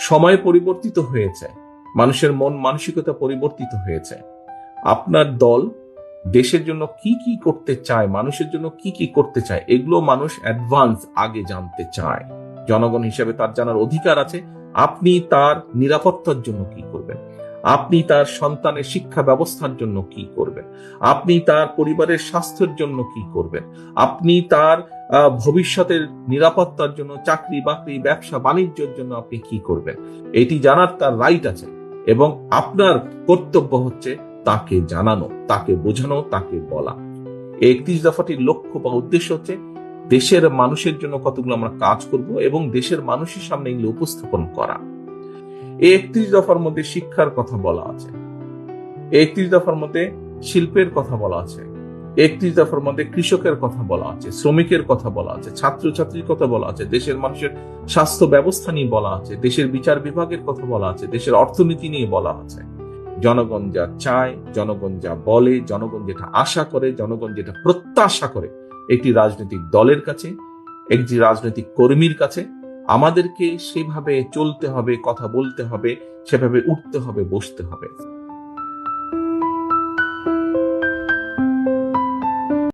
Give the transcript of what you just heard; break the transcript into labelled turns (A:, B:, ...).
A: সময় পরিবর্তিত হয়েছে, মানুষের মন মানসিকতা পরিবর্তিত হয়েছে। আপনার দল দেশের জন্য কি কি করতে চায়, মানুষের জন্য কি কি করতে চায়, এগুলো মানুষ অ্যাডভান্স আগে জানতে চায়। জনগণ হিসেবে তার জানার অধিকার আছে। আপনি তার নিরাপত্তার জন্য কি করবেন, আপনি তার সন্তানের শিক্ষা ব্যবস্থার জন্য কি করবেন, আপনি তার পরিবারের স্বাস্থ্যের জন্য কি করবেন, আপনি তার ভবিষ্যতের নিরাপত্তার জন্য, চাকরি বাকরি ব্যবসা বাণিজ্যের জন্য আপনি কি করবেন, এটি জানার তার রাইট আছে। এবং আপনার কর্তব্য হচ্ছে তাকে জানানো, তাকে বোঝানো, তাকে বলা। এই 31 দফাটির লক্ষ্য বা উদ্দেশ্য হচ্ছে দেশের মানুষের জন্য কতগুলো আমরা কাজ করব এবং দেশের মানুষের সামনে এগুলো উপস্থাপন করা। এই 31 দফার মধ্যে শিক্ষার কথা বলা আছে, 31 দফার মধ্যে শিল্পের কথা বলা আছে, 31 দফার মধ্যে কৃষকের কথা বলা আছে, শ্রমিকের কথা বলা আছে, ছাত্রছাত্রীর কথা বলা আছে, দেশের মানুষের স্বাস্থ্য ব্যবস্থা নিয়ে বলা আছে, দেশের বিচার বিভাগের কথা বলা আছে, দেশের অর্থনীতি নিয়ে বলা আছে। জনগণ যা চায়, জনগণ যা বলে, জনগণ যেটা আশা করে, জনগণ যেটা প্রত্যাশা করে একটি রাজনৈতিক দলের কাছে, একটি রাজনৈতিক কর্মীর কাছে, আমাদেরকে সেভাবে চলতে হবে, কথা বলতে হবে, সেভাবে উঠতে হবে, বসতে হবে।